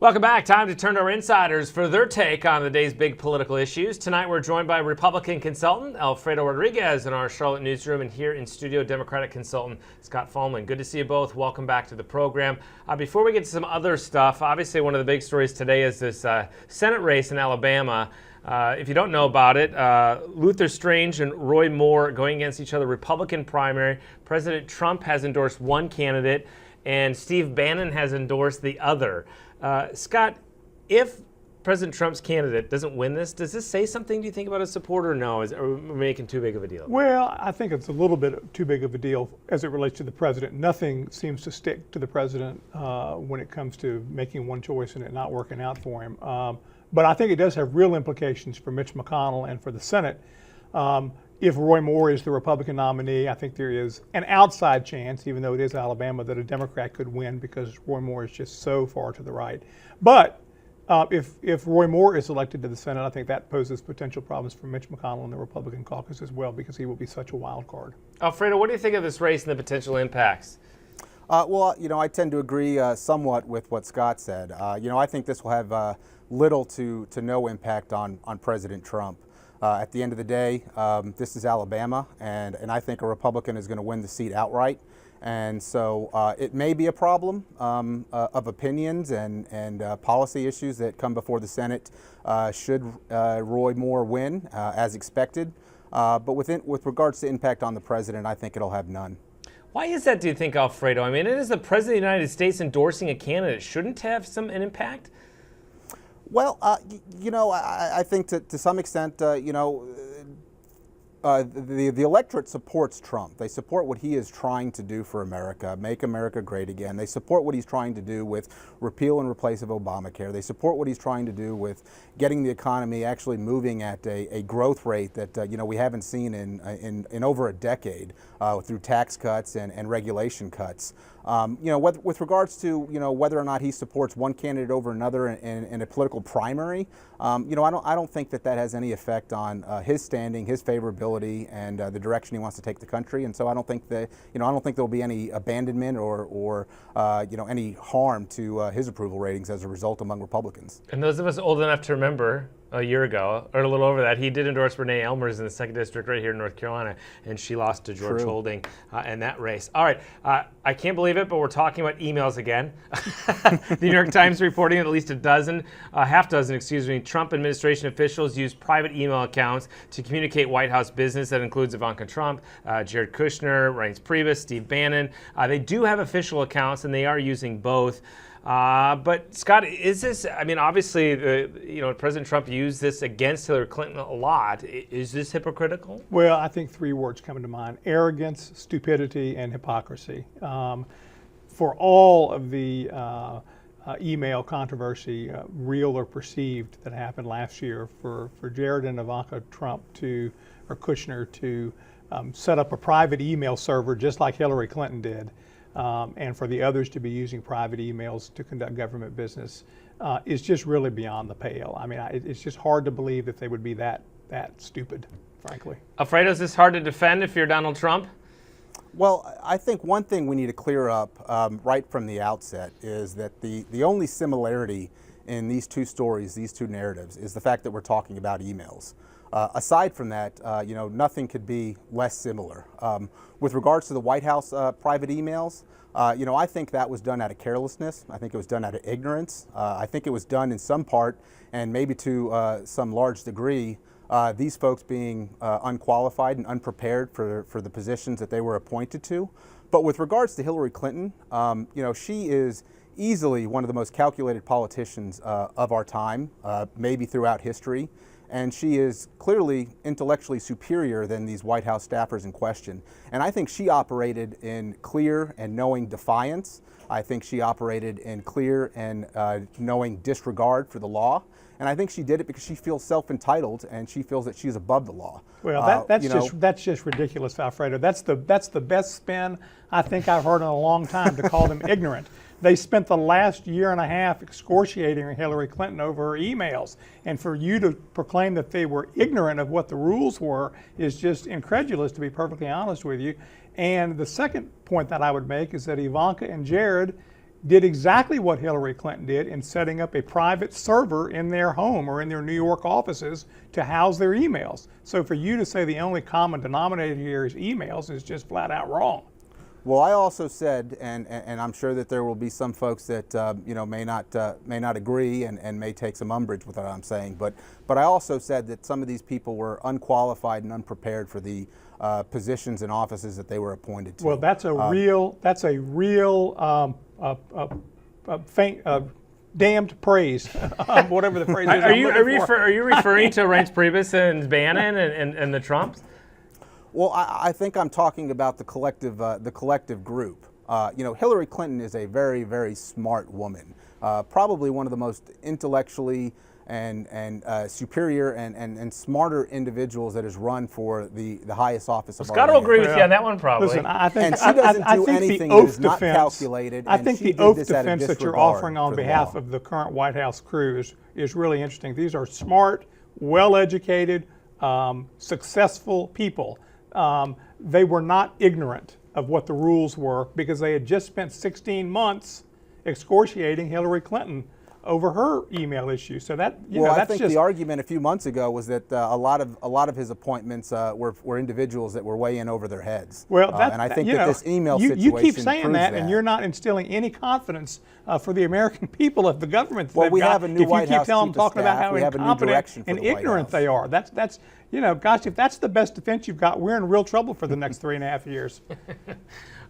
Welcome back. Time to turn to our insiders for their take on the day's big political issues. Tonight we're joined by Republican consultant Alfredo Rodriguez in our Charlotte newsroom, and here in studio, Democratic consultant Scott Fallman. Good to see you both. Welcome back to the program. Before we get to some other stuff, obviously one of the big stories today is this Senate race in Alabama. If you don't know about it, Luther Strange and Roy Moore going against each other, Republican primary. President Trump has endorsed one candidate, and Steve Bannon has endorsed the other. Scott, if President Trump's candidate doesn't win this, does this say something, do you think, about his support, or no? Are we making too big of a deal? Well, I think it's a little bit too big of a deal as it relates to the president. Nothing seems to stick to the president when it comes to making one choice and it not working out for him. But I think it does have real implications for Mitch McConnell and for the Senate. If Roy Moore is the Republican nominee, I think there is an outside chance, even though it is Alabama, that a Democrat could win because Roy Moore is just so far to the right. But if Roy Moore is elected to the Senate, I think that poses potential problems for Mitch McConnell and the Republican caucus as well, because he will be such a wild card. Alfredo, what do you think of this race and the potential impacts? Well, I tend to agree somewhat with what Scott said. I think this will have little to no impact on President Trump. At the end of the day, this is Alabama, and I think a Republican is going to win the seat outright. And so it may be a problem of opinions and policy issues that come before the Senate should Roy Moore win, as expected. But with regards to impact on the president, I think it'll have none. Why is that, do you think, Alfredo? I mean, it is the President of the United States endorsing a candidate. Shouldn't have an impact? Well, I think to some extent, the electorate supports Trump. They support what he is trying to do for America, make America great again. They support what he's trying to do with repeal and replace of Obamacare. They support what he's trying to do with getting the economy actually moving at a growth rate that we haven't seen in over a decade through tax cuts and regulation cuts. With regards to whether or not he supports one candidate over another in a political primary, I don't think that has any effect on his standing, his favorability, and the direction he wants to take the country. And so I don't think that I don't think there'll be any abandonment or any harm to his approval ratings as a result among Republicans. And those of us old enough to remember, a year ago, or a little over that, he did endorse Renee Elmers in the 2nd District right here in North Carolina, and she lost to George Holding in that race. All right, I can't believe it, but we're talking about emails again. The New York Times reporting that at least half dozen, Trump administration officials used private email accounts to communicate White House business. That includes Ivanka Trump, Jared Kushner, Reince Priebus, Steve Bannon. They do have official accounts, and they are using both. But Scott, is this, obviously, President Trump used this against Hillary Clinton a lot. Is this hypocritical? Well, I think three words come to mind: arrogance, stupidity, and hypocrisy. For all of the email controversy, real or perceived, that happened last year, for Jared and Ivanka Trump or Kushner to set up a private email server just like Hillary Clinton did, and for the others to be using private emails to conduct government business is just really beyond the pale. It's just hard to believe that they would be that stupid, frankly. Alfredo, is this hard to defend if you're Donald Trump? Well, I think one thing we need to clear up right from the outset is that the only similarity in these two stories, these two narratives, is the fact that we're talking about emails. Aside from that, nothing could be less similar. With regards to the White House private emails, I think that was done out of carelessness. I think it was done out of ignorance. I think it was done in some part, and maybe to some large degree, these folks being unqualified and unprepared for the positions that they were appointed to. But with regards to Hillary Clinton, she is easily one of the most calculated politicians of our time, maybe throughout history. And she is clearly intellectually superior than these White House staffers in question. And I think she operated in clear and knowing defiance. I think she operated in clear and knowing disregard for the law. And I think she did it because she feels self-entitled and she feels that she's above the law. Well, that's just ridiculous, Alfredo. That's the best spin I think I've heard in a long time, to call them ignorant. They spent the last year and a half excoriating Hillary Clinton over her emails. And for you to proclaim that they were ignorant of what the rules were is just incredulous, to be perfectly honest with you. And the second point that I would make is that Ivanka and Jared did exactly what Hillary Clinton did in setting up a private server in their home or in their New York offices to house their emails. So for you to say the only common denominator here is emails is just flat out wrong. Well, I also said, and I'm sure that there will be some folks that may not agree and may take some umbrage with what I'm saying, but I also said that some of these people were unqualified and unprepared for the positions and offices that they were appointed to. Well, that's a real faint, damned praise, whatever the phrase is. Are you referring to Reince Priebus and Bannon and the Trumps? Well, I think I'm talking about the collective group. Hillary Clinton is a very, very smart woman, probably one of the most intellectually and superior and smarter individuals that has run for the highest office of our Scott will land. agree with you on that one, probably. Listen, I think, And she doesn't I do think anything the that oath is not defense, calculated, I and think she the did oath this out of defense that you're disregard offering on for the behalf law. of the current White House crew is really interesting. These are smart, well-educated, successful people. They were not ignorant of what the rules were because they had just spent 16 months excoriating Hillary Clinton over her email issue. So that I that's think just the argument a few months ago was that a lot of his appointments were individuals that were way in over their heads. Well, and I think that this email situation you keep saying proves that, and you're not instilling any confidence for the American people of the government. That Well, they've we got. have a new White If you House keep telling them, chief of talking about staff, how we have a new incompetent direction for and the White ignorant House. they are, that's gosh, if that's the best defense you've got, we're in real trouble for the next 3.5 years.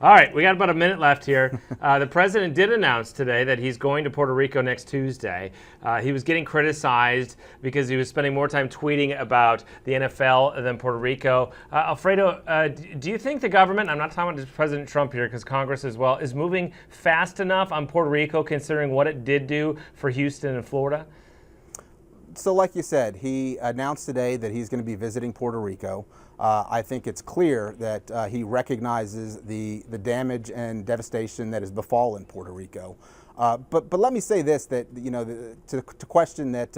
All right, we got about a minute left here. The president did announce today that he's going to Puerto Rico next Tuesday. He was getting criticized because he was spending more time tweeting about the NFL than Puerto Rico. Alfredo, do you think the government, I'm not talking about President Trump here because Congress as well, is moving fast enough on Puerto Rico considering what it did do for Houston and Florida? So like you said, he announced today that he's going to be visiting Puerto Rico. I think it's clear that he recognizes the damage and devastation that has befallen Puerto Rico. But let me say this, that to question that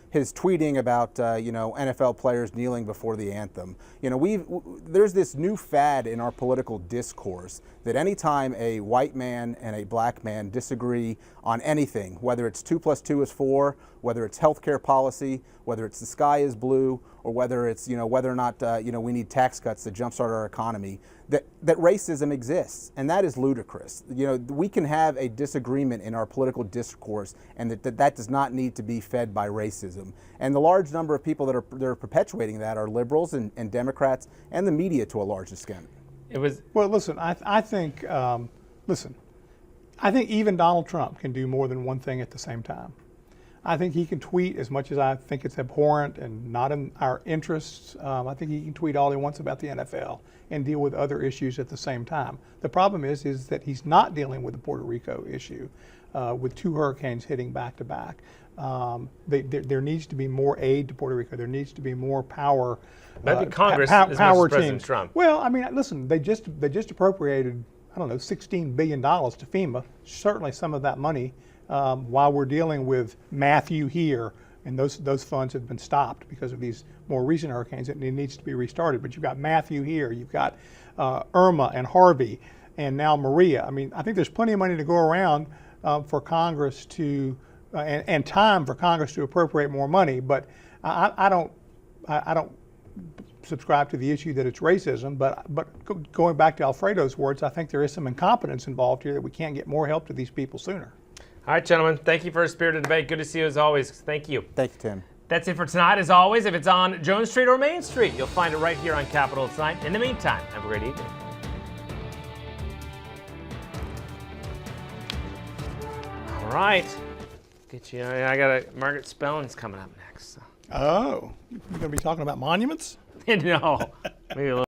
his tweeting about NFL players kneeling before the anthem. There's this new fad in our political discourse that anytime a white man and a black man disagree on anything, whether it's 2 + 2 is 4, whether it's healthcare policy, whether it's the sky is blue, or whether it's whether or not we need tax cuts to jumpstart our economy, that racism exists, and that is ludicrous. We can have a disagreement in our political discourse, and that does not need to be fed by racism. And the large number of people that are perpetuating that are liberals and Democrats and the media to a large extent. Well, listen, I think even Donald Trump can do more than one thing at the same time. I think he can tweet as much as I think it's abhorrent and not in our interests. I think he can tweet all he wants about the NFL and deal with other issues at the same time. The problem is that he's not dealing with the Puerto Rico issue with 2 hurricanes hitting back to back. There needs to be more aid to Puerto Rico. There needs to be more power. Maybe Congress power as much as teams. President Trump. Well, I mean, listen, they just appropriated, I don't know, $16 billion to FEMA. Certainly some of that money, while we're dealing with Matthew here, and those funds have been stopped because of these more recent hurricanes, and it needs to be restarted. But you've got Matthew here, you've got Irma and Harvey, and now Maria. I mean, I think there's plenty of money to go around for Congress to, and time for Congress to appropriate more money. But I don't subscribe to the issue that it's racism. But going back to Alfredo's words, I think there is some incompetence involved here that we can't get more help to these people sooner. All right, gentlemen, thank you for a spirited debate. Good to see you as always. Thank you. Thank you, Tim. That's it for tonight. As always, if it's on Jones Street or Main Street, you'll find it right here on Capitol tonight. In the meantime, have a great evening. All right. Get you. I got Margaret Spellman's coming up next. So. Oh, you're going to be talking about monuments? No, maybe a little.